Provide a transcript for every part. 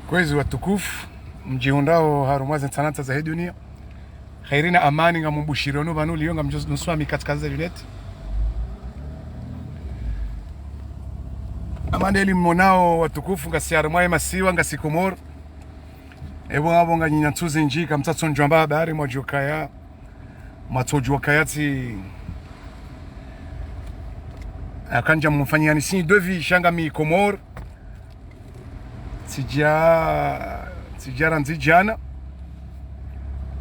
Kwezi watukufu mjihondao harumazi nsanata za hii dunia khairina amani nga mumbushironu banu liyo nga mjosnuswami katika za vileti amani eli mmonao watukufu nga siarumwae masiwa nga sikomor ebu ngabo nga nyinyantuzi njika mtatso njwamba habari mwajokaya matojwa kayati akanja mfanyani sini devi shanga mi komor tijara nzijana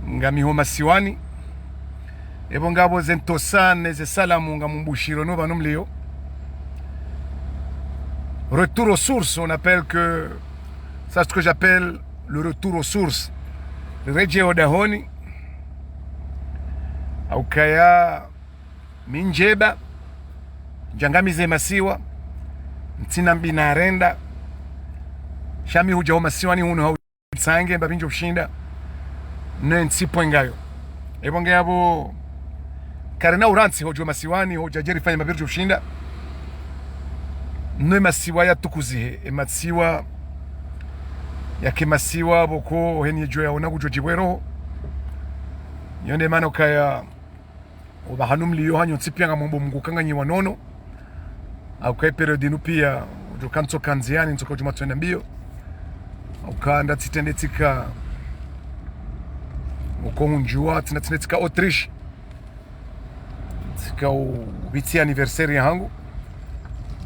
nga mihoma siwani ebo ngabo zentosane ze salamu nga mumbushiro no banum leo retour aux sources. On appelle que ça, ce que j'appelle le retour aux sources. Le rejeo dahoni au kaya minjeba jangamize masiwa ntina mbina renda shami huja masiwa ni hunu hau tsange mbabinjo ushinda ne ntsipo ngayo ebonge yabo karena uransi hojo masiwani hoja jeri fanya mbabinjo ushinda ne masiwa ya tukuzihe emasiwa yake masiwa boko heni joya onagu jojibwero yonde mano kaya obahanum liyo hanyo tsipia nga mombo mngukanga nyi wanono au kai periodi nupia ujokanto kanziani ntoko juma twenda mbio au kanda titendetika uko unjua tinatika Autriche tika u 8e anniversaire yangu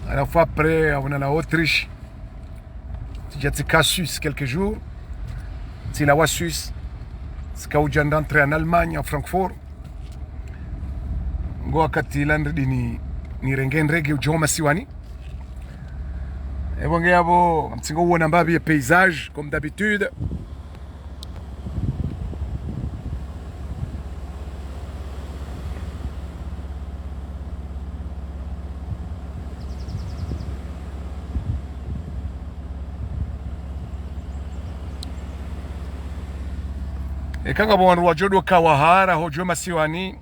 à la fois après on a la Autriche tika Suisse quelques jours ti la wa Suisse tika ujanda d'entrer en Allemagne à Francfort ngo wakati landri ni rengendrege ujoma siwani ebonge yabo mtsingo uona mbabi ya paysage comme d'habitude ekanga bwana wajodo kawahara hojoma siwani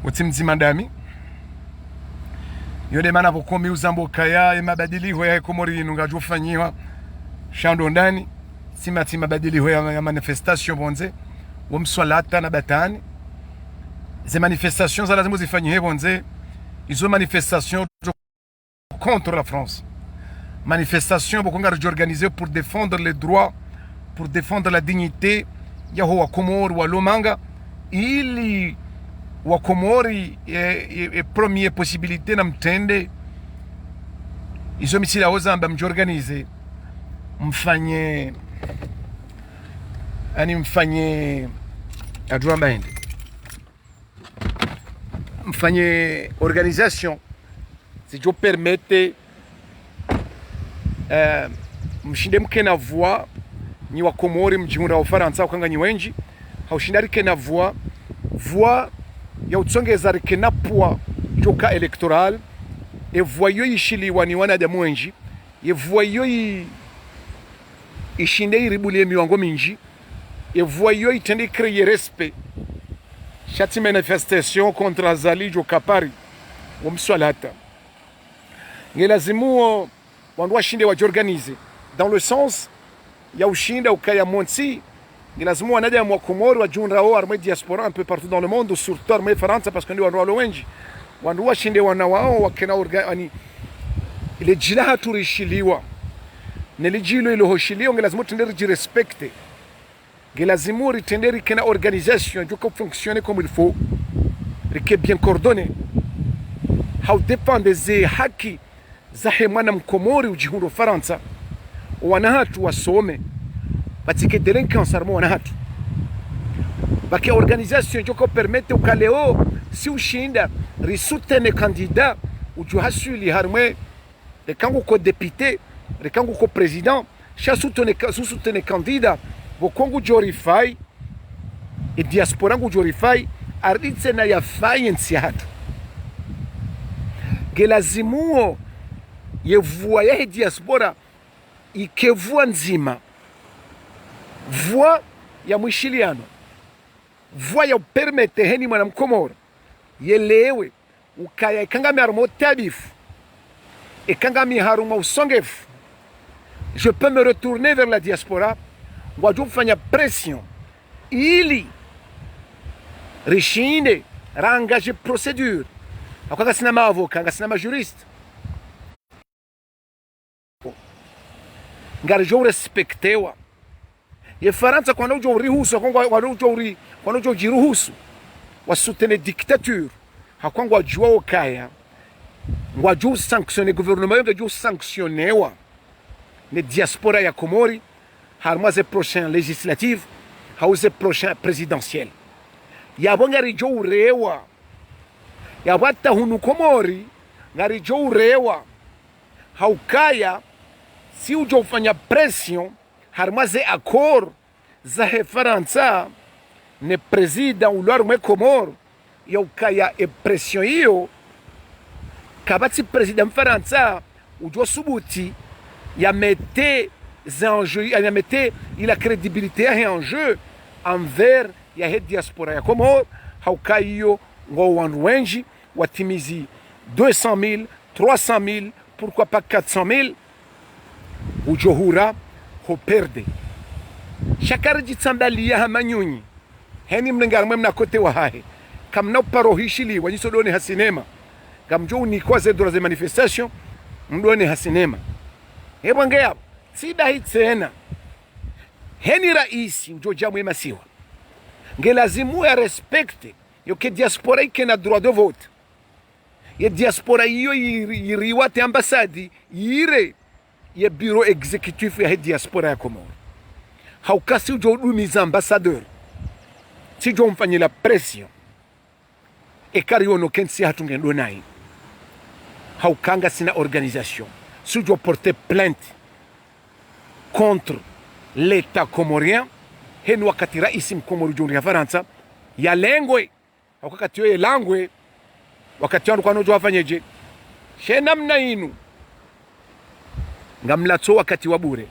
utimzima ndami yode mana vokomi uzambo kaya mabadiliko ya Komori nungajofanyiwa shando ndani simati mabadiliko ya manifestation bonze womswalata na batani ces manifestations za lazima zifanywe bonze izo manifestation contre la France manifestation bokonga organiser pour défendre les droits pour défendre la dignité ya ho Komori wa Lomanga ili wa Komori première possibilité na mtende izo misila ozamba mjorganize mfanye adwa mbende mfanye organisation si jo permette mshinde mkena voix ni wa Komori mjihunda wa Faransa ukanga ni wenji haushindari kena voix ya utsongeza rikenapwa joka electoral e voyo ishiliwa ni wanadamu wenji e voyo ishinde iribulie miwango minji e voyo itende créer respect chati manifestation contre azali joka pari womswalata ngelazimu wandu washinde wajorganize dans le sens ya ushinda ukaya monsi lazima wanada wa Komori wajunda wao armée diaspora un peu partout dans le monde surtout armée France parce que ndio wandu wengi wandu washinde wana wao wakena organi ile jilaha turishiliwa nelijilo ile hoshiliwa lazima tenderi respecter lazima ritenderi kena organisation jo ko fonctionner comme il faut rike bien coordonné how dépend des haki za hemana mkomori ujihundo Faransa wana hatu wasome batike delinquance armo wana hatu baki organisation joko permette ukaleo si ushinda risutene candidat ujuhasuli harmwe de kangu ko député de kangu ko président cha soutenir candidat bo kongu jorify e diaspora ngu jorify arditse na ya fayensi hatu gelazimuo yevua ya diaspora ikevua nzima voix ya mwishiliano voix ya permette heni mwana mkomoro yelewe ukaya ikangami harumo tabifu ikangami harumo usongefu je peux me retourner vers la diaspora wajua kufanya pression ili rishinde rangaje procedure akwaga sina maavoka nga sina majuriste ngarijo respectewa ye Faransa quando ujo rihusu quando ujo jiruhusu wasutene dictature hakwangu wajua okaya wajua sanctionner gouvernement wajua sanctionnewa ne diaspora ya Komori harmaze prochain législative hauze prochain présidentiel yabo ngarijo urewa yabata hunu Komori ngarijo urewa haukaya si ujo ufanya pression harmaze accord za Faransa ne president ulwar mwe Komoro yaukaya e pression hiyo kabati president Faransa ujo subuti ya mette la crédibilité en jeu envers ya diaspora ya Komoro haukaiyo ngo wandu wengi watimizi 200,000 300,000 pourquoi pas 400,000 ujohura hoperde shakari jitsambalia hamanyunyi heni mlengar mwe mnakote wa hahe kamna parohishili wanyisodoni hasinema kamjo ni kwa zedora ze manifestation mdoni hasinema hebu ngea sida hitsena heni raisi ujoja mwe masiwa ngelazimu ya respecte yoke diaspora ikena droit de vote ye diaspora iyo yiriwate ambasadi yire ye bureau exécutif ya diaspora ya Komoro haukasi ujo udumiza ambassadeur si jo mfanyila pression ekari ono kensi hatungendo nai haukanga sina organisation si ujo porter plainte contre l'état comorien heni wakati raisi mkomoro joni ya Faransa ya lengwe wakati yoye langwe wakati wanu kwa nojo wafanyeje shenamna inu ngamlatso wakati wabure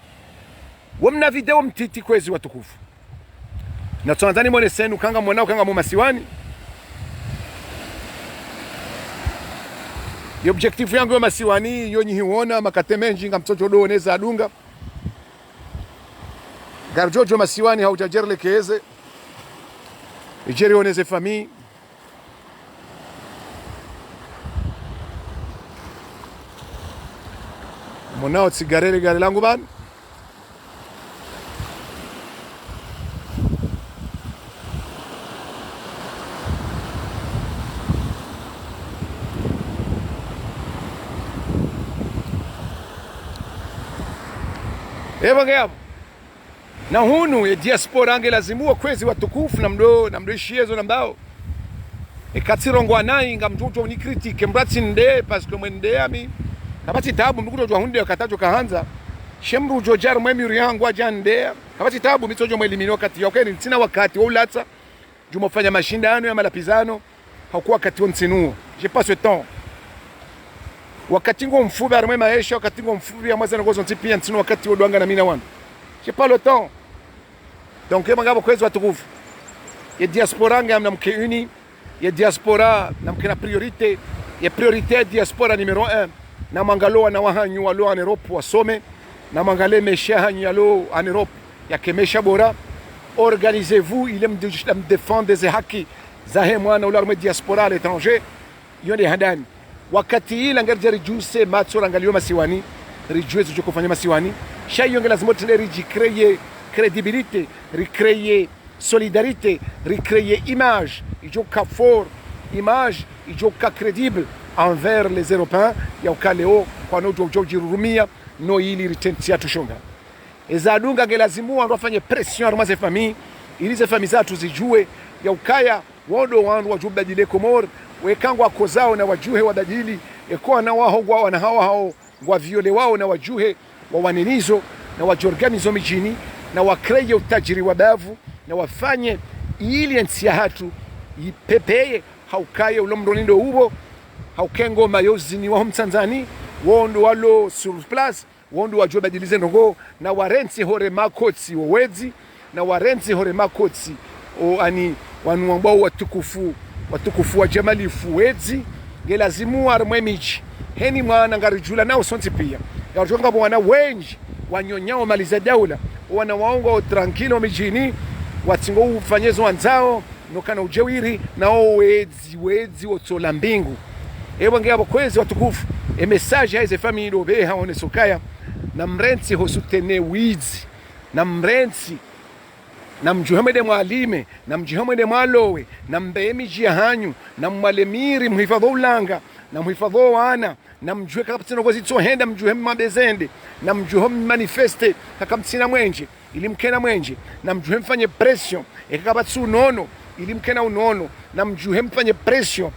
wamna video mtiti kwezi watukufu na tuanzani mwone senu kanga mwanao kanga mumasiwani yo objectif yangu ya masiwani yo nyihiwona makatemenji nga mtoto do oneza adunga garjojo masiwani haujajerle keze ijeri oneze famille mwanao tsigarele gari langu bana Eva na hunu ya diaspora ange lazimua kwezi watukufu na mdo ishiezo na mbao ekatsirongo anayi nga mjojo ni critique mbratsi nde parce que mwende ami kabati tabu mkuto jwa hunde katajo kahanza shemru jojar mwemi yangu ajande kabati tabu mitojo mwelimino kati yokeni tina wakati wa ulatsa jumofanya mashindano ya malapizano hakuwa wakati wa ntsinuo j'ai pas ce temps wakati ngo mfuba armwe maisha wakati ngo mfubi ya mwaza ngozo ntipia ntino wakati wodwanga na mina wana j'ai pas le temps donc mangabo kwezi watukufu ya diaspora ngam mke uni ya diaspora namke na priorité ya priorité diaspora numero 1 na mangalo na wahanyu walo en Europe wasome na mangale mesha hanyu alo en Europe ya kemesha bora organisez-vous il aime défendre des haki zahe mwana ularme diaspora à l'étranger yone handani wakati ila ngarja rijuse matsora ngalio masiwani rijuezo jo kufanya masiwani shayo ngela zimote riji créer crédibilité recréer solidarité recréer image ijo ka fort image ijo ka crédible envers les Européens ya ukaleo kwa no jojo rumia no ili ritentia tushonga ezadunga ngelazimu wafanye pression armaze famille ili ze famille zatu zijue ya ukaya wodo wandu wajubadile Komoro wekangwa kozao na wajuhe wadajili ekoa na wahogwa wana hao wa viole wao na wajuhe wa wanenizo na wajorganizo mijini na wakreye utajiri wabavu na wafanye ili nsi ya hatu ipepeye haukaye ulomronindo ubo haukengo mayozi ni waho mtanzani wondo walo sur place wondo wajue badilize ndongo na warensi hore makotsi wawezi na warensi hore makotsi o ani wanu ambao watukufu wa jamali fuwezi ngelazimu armwe michi heni mwana ngarijula nao sonti pia ngajonga mwana wenji wanyonyao mali za daula wana waongo tranquilo mijini watingo ufanyezo wanzao nokana ujewiri na wezi otsola mbingu ebonge abo kwezi watukufu message haize family obeha one sokaya na mrensi hosutene wizi na mrensi na mjuhamede mwalime na mjuhamede mwalowe na mbemi jia hanyu na mwalemiri mhifadho ulanga na mhifadho wana na mjuhe kakapitsina kwa zitsohenda mjuhe mabezende na mjuhe manifeste kakapitsina mwenje ili mkena mwenje na mjuhe mfanye pression kakapatsi unono ili mkena unono na mjuhe mfanye pression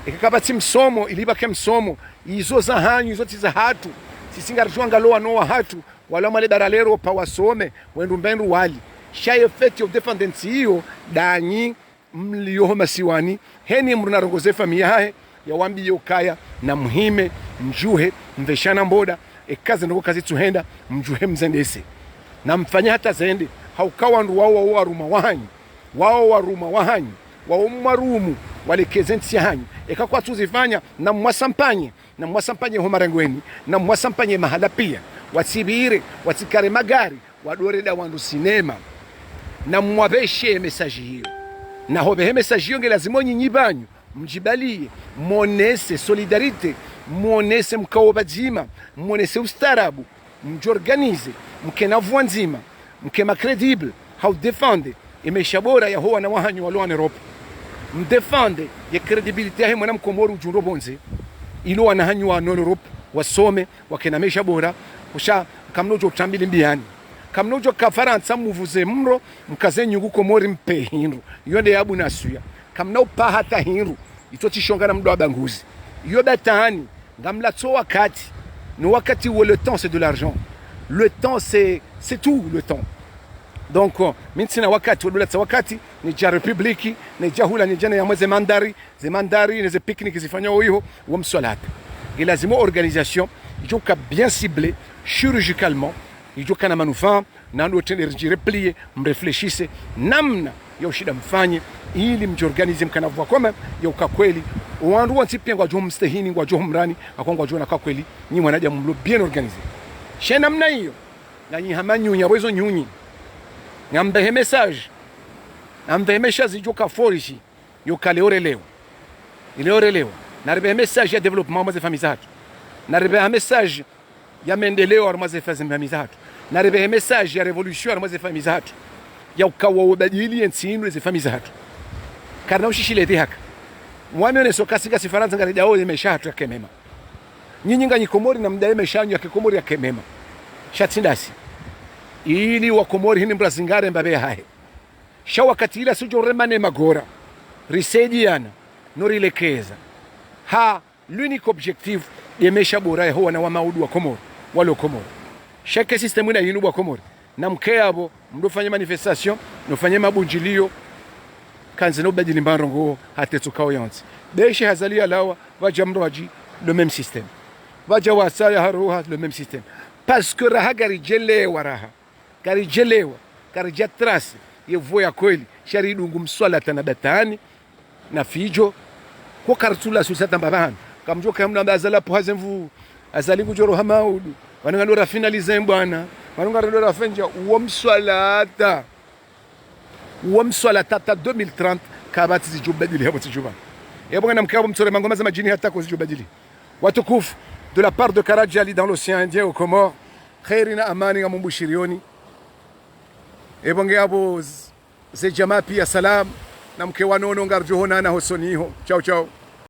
kakapatsi msomo ili bake msomo izo za hanyu izo tiza hatu sisingarijwanga loa noa hatu wala male daralero pa wasome wendu mbendu wali shay effect of dependence hiyo danyi mlio masiwani heni mruna rogoze familia hae ya wambi yokaya na muhime mjuhe mveshana mboda ekaze ndoko kazi tuhenda mjuhe mzendese na mfanya hata zende haukawa ndu wao waruma wahanyi wao marumu wale kezenti hanyi ekakwa tuzifanya na mwasampanye ho marangweni na mwasampanye mahala pia watsibire watsikare magari wadoreda wandu sinema na mwabeshe message hiyo na hobe message hiyo ngelazimo nyinyi banyu mjibalie monese solidarite monese mkao bajima monese ustarabu mjorganize mkenavua nzima mkema credible how defende imeshabora ya hoa na wahanyu walio en Europe mdefende ya credibility ya mwana mkomoru ujuro bonze ilo wanahanyu wa Europe wasome wakena meshabora usha kamnojo tambili mbiani kamnojo ka Faransa muvuze mro mkaze nyungu komori mpe hinru yonde yabu nasuya kamna upa hata hinru itotishongana mdo abanguzi yo batani ngamla tso wakati no wakati où le temps c'est de l'argent le temps c'est tout le temps donc mintsina wakati wala wakati ni ja republiki ni jahula ni jana ya mweze mandari ni picnic zifanya hiyo wa msolata ilazima organisation ijoka bien ciblé chirurgicalement ijoka na manufaa na ndo energy replier mrefleshise namna ya shida mfanye ili mjorganize mkanavua kama ya ukakweli wandu wantipi ngwa jo mstehini ngwa jo mrani akongwa jo na kakweli nyi mwanaja mlo bien organisé she namna hiyo na nyi hamanyu nyawezo nyunyi ngambe message ijoka forishi yoka leorelewa na rebe message ya development mwa famille zatu na rebe message ya mendeleo mwa famille zatu na rebe message ya revolution mwa famille zatu ya ukawa ubadili ensinu za famille zatu karna ushishilete haka mwame ne sokasika sifaransa ngareja o imeshatu ya kemema nyinyi nganyikomori na mdae meshanyu ya kikomori ya kemema shatindasi ili wakomori hini mbrazingare mbabe hae sha wakati ila sujo remane magora risediana norilekeza ha l'unique objectif yemesha bora ya huwa na wa maudu wa komori wale komori shake system ina yinu wa komori na mkeabo mdofanya manifestation nofanya mabunjilio kanze no badili mbarongo hatetsukawo yonse deshe hazalia lawa waja mroji le même système waja wasaya haruha le même système parce que raha garijelewa karija trasi yevo ya kweli shari dungu mswala tanabatani na fijo ko kartula susata mbabana kamjo kamna bazala po hazemvu azali kujoro hamaudu wananga ndo finalize bwana wananga ndo rafenja uwo mswala tata 2030 kabati zijubadili hapo tijuba yabo na mkabo msore mangoma za majini hata ko zijubadili watukufu de la part de Karajali dans l'océan Indien aux Comores khairina amani ya mumbushirioni ebonge abo ze jamaa pia salam na mke wanono ngarjohona na hosoniho chao